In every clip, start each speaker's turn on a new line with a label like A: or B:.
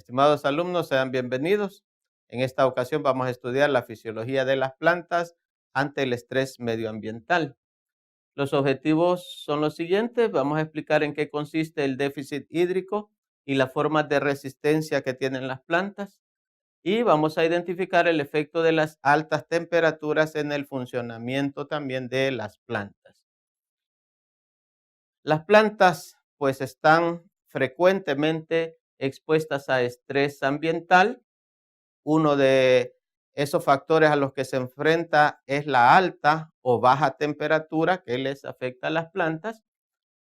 A: Estimados alumnos, sean bienvenidos. En esta ocasión vamos a estudiar la fisiología de las plantas ante el estrés medioambiental. Los objetivos son los siguientes. Vamos a explicar en qué consiste el déficit hídrico y las formas de resistencia que tienen las plantas. Y vamos a identificar el efecto de las altas temperaturas en el funcionamiento también de las plantas. Las plantas pues están frecuentemente expuestas a estrés ambiental. Uno de esos factores a los que se enfrenta es la alta o baja temperatura que les afecta a las plantas.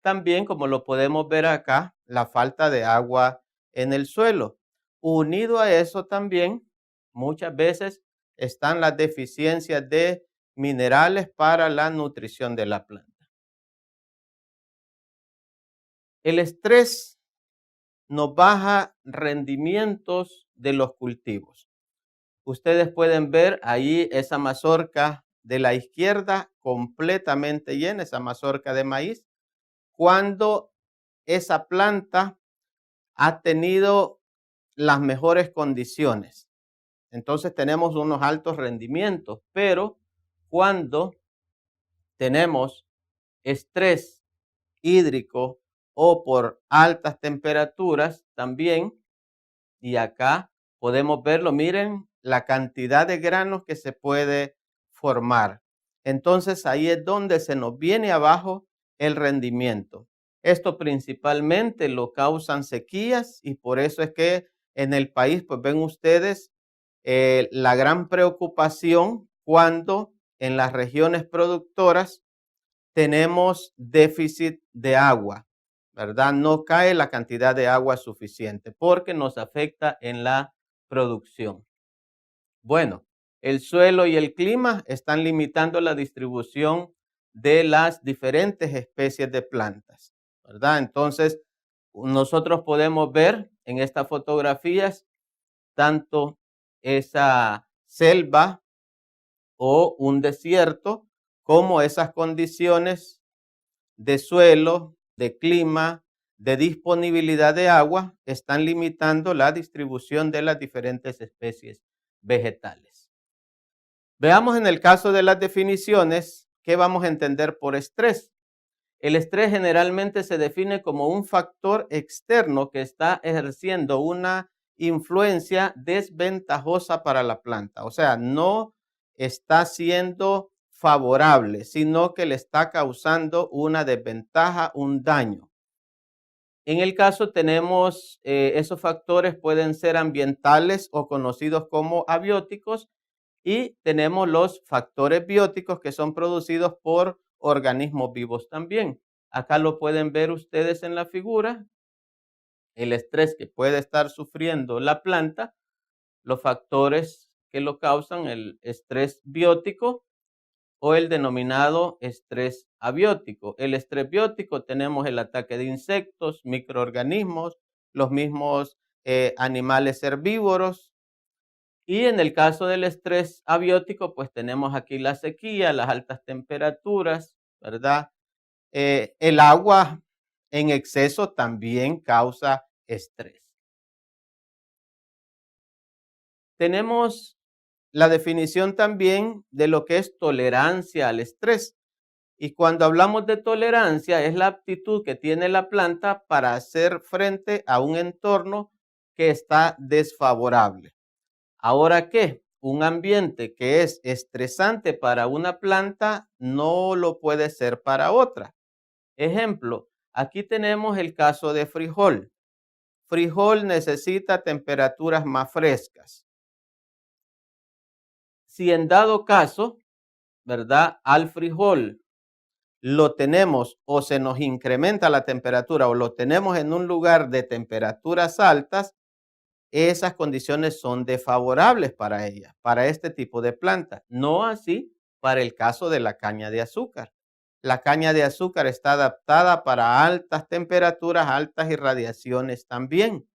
A: También, como lo podemos ver acá, la falta de agua en el suelo. Unido a eso también, muchas veces están las deficiencias de minerales para la nutrición de la planta. El estrés nos baja rendimientos de los cultivos. Ustedes pueden ver ahí esa mazorca de la izquierda completamente llena, esa mazorca de maíz, cuando esa planta ha tenido las mejores condiciones. Entonces tenemos unos altos rendimientos, pero cuando tenemos estrés hídrico o por altas temperaturas también, y acá podemos verlo, miren la cantidad de granos que se puede formar. Entonces ahí es donde se nos viene abajo el rendimiento. Esto principalmente lo causan sequías y por eso es que en el país, pues ven ustedes la gran preocupación cuando en las regiones productoras tenemos déficit de agua, ¿verdad? No cae la cantidad de agua suficiente porque nos afecta en la producción. Bueno, el suelo y el clima están limitando la distribución de las diferentes especies de plantas, ¿verdad? Entonces, nosotros podemos ver en estas fotografías tanto esa selva o un desierto como esas condiciones de suelo, de clima, de disponibilidad de agua, están limitando la distribución de las diferentes especies vegetales. Veamos en el caso de las definiciones, ¿qué vamos a entender por estrés? El estrés generalmente se define como un factor externo que está ejerciendo una influencia desventajosa para la planta. O sea, no está siendo favorable, sino que le está causando una desventaja, un daño. En el caso tenemos esos factores pueden ser ambientales o conocidos como abióticos y tenemos los factores bióticos que son producidos por organismos vivos también. Acá lo pueden ver ustedes en la figura, el estrés que puede estar sufriendo la planta, los factores que lo causan, el estrés biótico o el denominado estrés abiótico. El estrés biótico tenemos el ataque de insectos, microorganismos, los mismos animales herbívoros. Y en el caso del estrés abiótico, pues tenemos aquí la sequía, las altas temperaturas, ¿verdad? El agua en exceso también causa estrés. Tenemos la definición también de lo que es tolerancia al estrés. Y cuando hablamos de tolerancia, es la aptitud que tiene la planta para hacer frente a un entorno que está desfavorable. Ahora, ¿qué? Un ambiente que es estresante para una planta no lo puede ser para otra. Ejemplo, aquí tenemos el caso de frijol. Frijol necesita temperaturas más frescas. Si en dado caso, ¿verdad? Al frijol lo tenemos o se nos incrementa la temperatura o lo tenemos en un lugar de temperaturas altas, esas condiciones son desfavorables para ella, para este tipo de planta. No así para el caso de la caña de azúcar. La caña de azúcar está adaptada para altas temperaturas, altas irradiaciones también.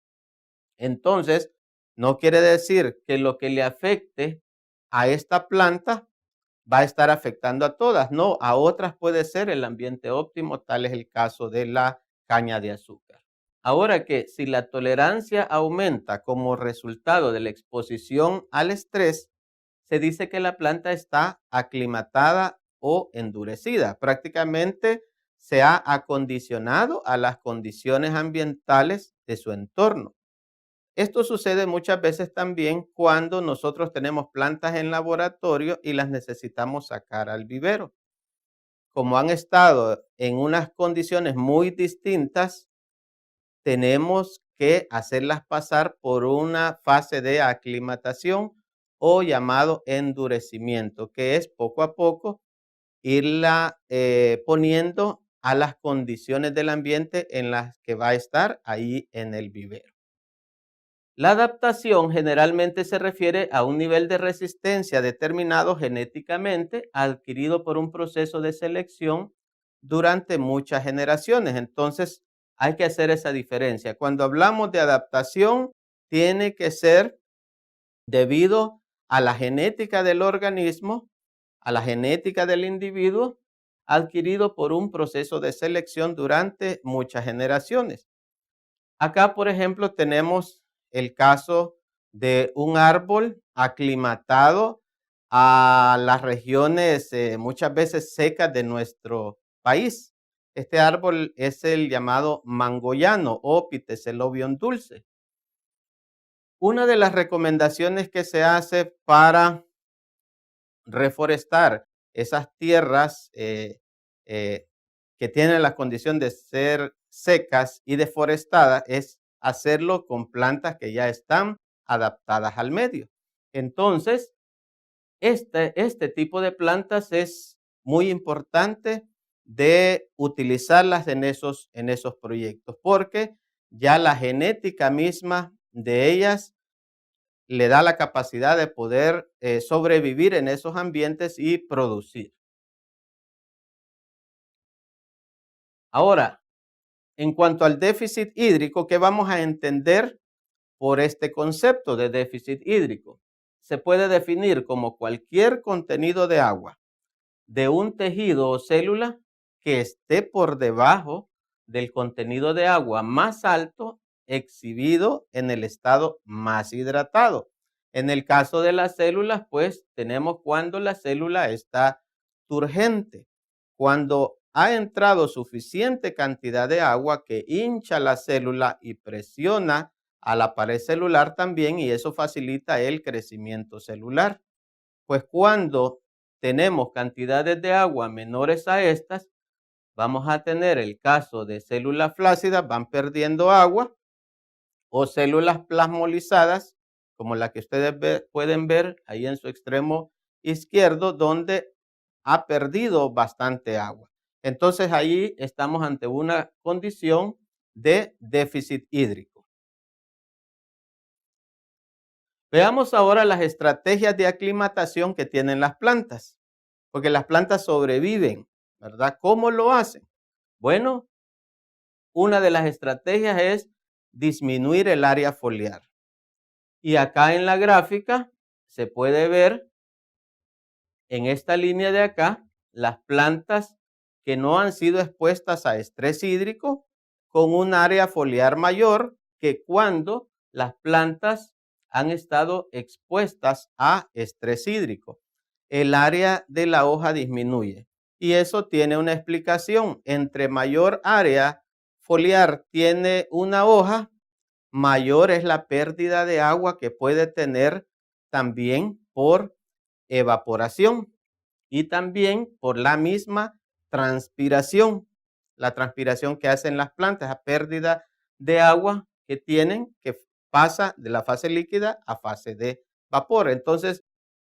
A: Entonces, no quiere decir que lo que le afecte a esta planta va a estar afectando a todas. No, a otras puede ser el ambiente óptimo, tal es el caso de la caña de azúcar. Ahora que si la tolerancia aumenta como resultado de la exposición al estrés, se dice que la planta está aclimatada o endurecida. Prácticamente se ha acondicionado a las condiciones ambientales de su entorno. Esto sucede muchas veces también cuando nosotros tenemos plantas en laboratorio y las necesitamos sacar al vivero. Como han estado en unas condiciones muy distintas, tenemos que hacerlas pasar por una fase de aclimatación o llamado endurecimiento, que es poco a poco irla poniendo a las condiciones del ambiente en las que va a estar ahí en el vivero. La adaptación generalmente se refiere a un nivel de resistencia determinado genéticamente adquirido por un proceso de selección durante muchas generaciones. Entonces, hay que hacer esa diferencia. Cuando hablamos de adaptación, tiene que ser debido a la genética del organismo, a la genética del individuo, adquirido por un proceso de selección durante muchas generaciones. Acá, por ejemplo, tenemos el caso de un árbol aclimatado a las regiones muchas veces secas de nuestro país. Este árbol es el llamado mangoyano o Pitecelobium dulce. Una de las recomendaciones que se hace para reforestar esas tierras que tienen la condición de ser secas y deforestadas es hacerlo con plantas que ya están adaptadas al medio. Entonces, este tipo de plantas es muy importante de utilizarlas en esos proyectos, porque ya la genética misma de ellas le da la capacidad de poder sobrevivir en esos ambientes y producir. Ahora, en cuanto al déficit hídrico, ¿qué vamos a entender por este concepto de déficit hídrico? Se puede definir como cualquier contenido de agua de un tejido o célula que esté por debajo del contenido de agua más alto exhibido en el estado más hidratado. En el caso de las células, pues tenemos cuando la célula está turgente, cuando ha entrado suficiente cantidad de agua que hincha la célula y presiona a la pared celular también, y eso facilita el crecimiento celular. Pues cuando tenemos cantidades de agua menores a estas, vamos a tener el caso de células flácidas, van perdiendo agua, o células plasmolizadas, como la que ustedes pueden ver ahí en su extremo izquierdo, donde ha perdido bastante agua. Entonces ahí estamos ante una condición de déficit hídrico. Veamos ahora las estrategias de aclimatación que tienen las plantas, porque las plantas sobreviven, ¿verdad? ¿Cómo lo hacen? Bueno, una de las estrategias es disminuir el área foliar. Y acá en la gráfica se puede ver en esta línea de acá las plantas que no han sido expuestas a estrés hídrico con un área foliar mayor que cuando las plantas han estado expuestas a estrés hídrico. El área de la hoja disminuye y eso tiene una explicación. Entre mayor área foliar tiene una hoja, mayor es la pérdida de agua que puede tener también por evaporación y también por la misma transpiración. La transpiración que hacen las plantas, la pérdida de agua que tienen, que pasa de la fase líquida a fase de vapor. Entonces,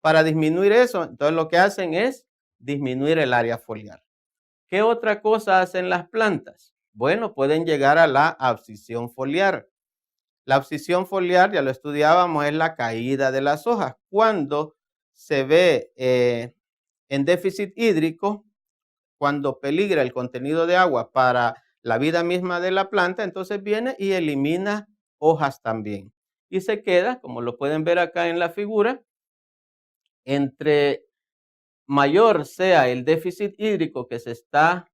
A: para disminuir eso, entonces lo que hacen es disminuir el área foliar. ¿Qué otra cosa hacen las plantas? Bueno, pueden llegar a la abscisión foliar. La abscisión foliar, ya lo estudiábamos, es la caída de las hojas. Cuando se ve en déficit hídrico, cuando peligra el contenido de agua para la vida misma de la planta, entonces viene y elimina hojas también. Y se queda, como lo pueden ver acá en la figura, entre mayor sea el déficit hídrico que se está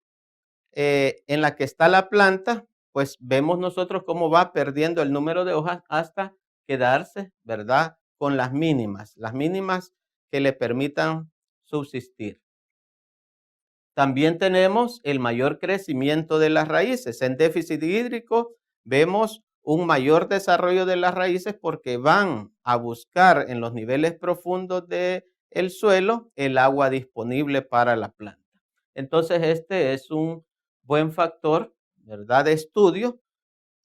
A: en la que está la planta, pues vemos nosotros cómo va perdiendo el número de hojas hasta quedarse, ¿verdad?, con las mínimas que le permitan subsistir. También tenemos el mayor crecimiento de las raíces. En déficit hídrico vemos un mayor desarrollo de las raíces porque van a buscar en los niveles profundos del suelo el agua disponible para la planta. Entonces, este es un buen factor, ¿verdad?, de estudio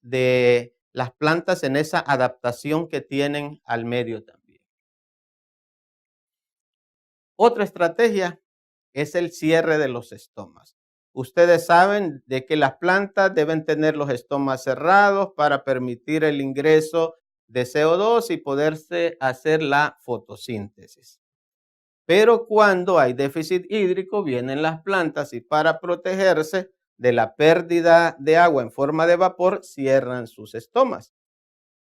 A: de las plantas en esa adaptación que tienen al medio también. Otra estrategia es el cierre de los estomas. Ustedes saben de que las plantas deben tener los estomas cerrados para permitir el ingreso de CO2 y poderse hacer la fotosíntesis. Pero cuando hay déficit hídrico, vienen las plantas y para protegerse de la pérdida de agua en forma de vapor, cierran sus estomas.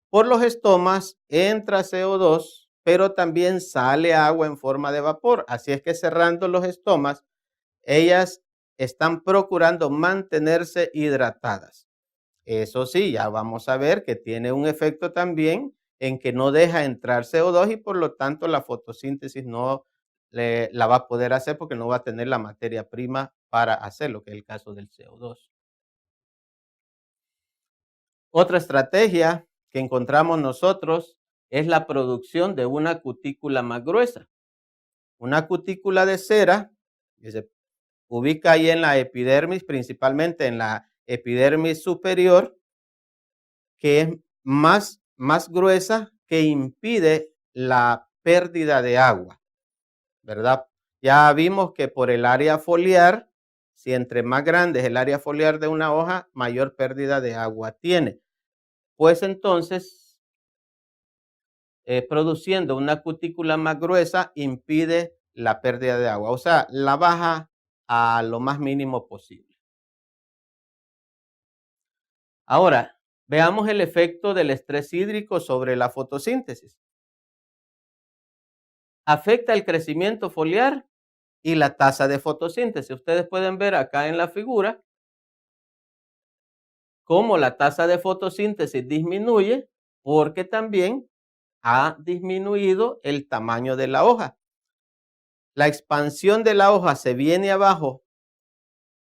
A: Por los estomas entra CO2, pero también sale agua en forma de vapor. Así es que cerrando los estomas, ellas están procurando mantenerse hidratadas. Eso sí, ya vamos a ver que tiene un efecto también en que no deja entrar CO2 y por lo tanto la fotosíntesis no la va a poder hacer porque no va a tener la materia prima para hacerlo, que es el caso del CO2. Otra estrategia que encontramos nosotros es la producción de una cutícula más gruesa. Una cutícula de cera que se ubica ahí en la epidermis, principalmente en la epidermis superior, que es más gruesa, que impide la pérdida de agua, ¿verdad? Ya vimos que por el área foliar, si entre más grande es el área foliar de una hoja, mayor pérdida de agua tiene. Pues entonces, produciendo una cutícula más gruesa, impide la pérdida de agua, o sea, la baja a lo más mínimo posible. Ahora, veamos el efecto del estrés hídrico sobre la fotosíntesis. Afecta el crecimiento foliar y la tasa de fotosíntesis. Ustedes pueden ver acá en la figura cómo la tasa de fotosíntesis disminuye porque también ha disminuido el tamaño de la hoja. La expansión de la hoja se viene abajo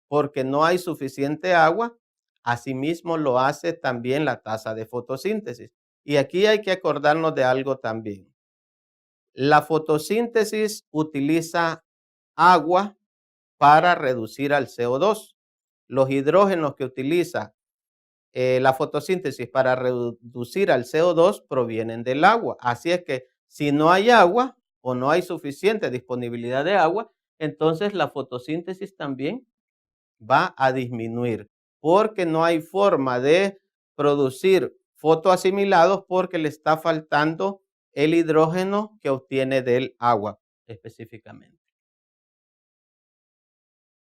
A: porque no hay suficiente agua. Asimismo lo hace también la tasa de fotosíntesis. Y aquí hay que acordarnos de algo también. La fotosíntesis utiliza agua para reducir al CO2. Los hidrógenos que utiliza la fotosíntesis para reducir al CO2 provienen del agua. Así es que si no hay agua o no hay suficiente disponibilidad de agua, entonces la fotosíntesis también va a disminuir porque no hay forma de producir fotoasimilados porque le está faltando el hidrógeno que obtiene del agua específicamente.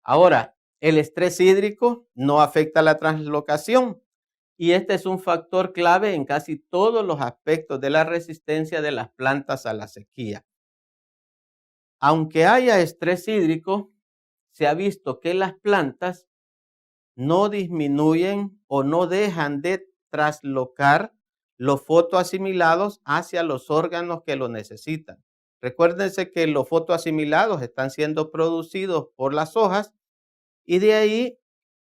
A: Ahora, el estrés hídrico no afecta la translocación y este es un factor clave en casi todos los aspectos de la resistencia de las plantas a la sequía. Aunque haya estrés hídrico, se ha visto que las plantas no disminuyen o no dejan de traslocar los fotoasimilados hacia los órganos que lo necesitan. Recuérdense que los fotoasimilados están siendo producidos por las hojas y de ahí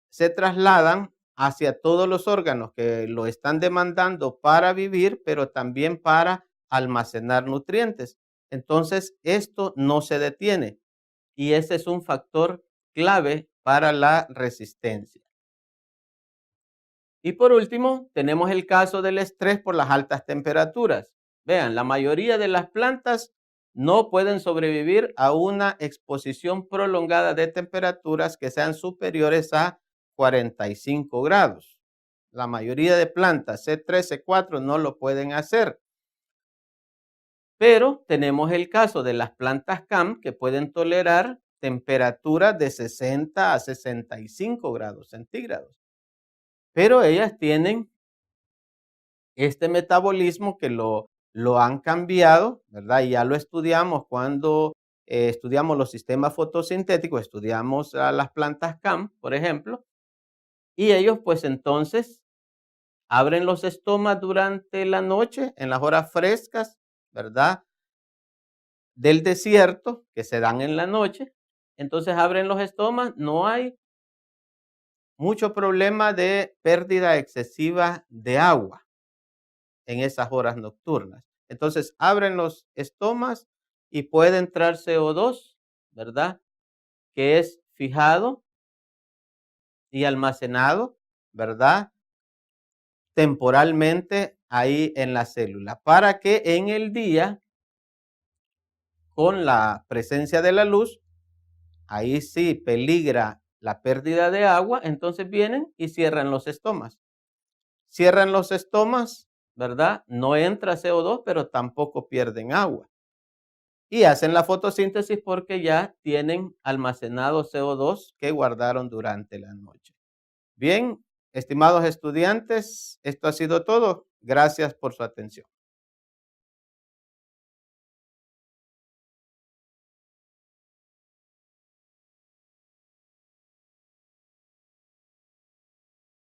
A: se trasladan hacia todos los órganos que lo están demandando para vivir, pero también para almacenar nutrientes. Entonces, esto no se detiene y ese es un factor clave para la resistencia. Y por último, tenemos el caso del estrés por las altas temperaturas. Vean, la mayoría de las plantas no pueden sobrevivir a una exposición prolongada de temperaturas que sean superiores a 45 grados. La mayoría de plantas C3, C4 no lo pueden hacer. Pero tenemos el caso de las plantas CAM que pueden tolerar temperaturas de 60 a 65 grados centígrados. Pero ellas tienen este metabolismo que lo han cambiado, ¿verdad? Y ya lo estudiamos cuando estudiamos los sistemas fotosintéticos, estudiamos a las plantas CAM, por ejemplo, Y ellos pues entonces abren los estomas durante la noche, en las horas frescas, ¿verdad? Del desierto, que se dan en la noche. Entonces abren los estomas, no hay mucho problema de pérdida excesiva de agua en esas horas nocturnas. Entonces abren los estomas y puede entrar CO2, ¿verdad? Que es fijado y almacenado, ¿verdad? Temporalmente ahí en la célula, para que en el día, con la presencia de la luz, ahí sí peligra la pérdida de agua, entonces vienen y cierran los estomas. Cierran los estomas, ¿verdad? No entra CO2, pero tampoco pierden agua. Y hacen la fotosíntesis porque ya tienen almacenado CO2 que guardaron durante la noche. Bien, estimados estudiantes, esto ha sido todo. Gracias por su atención.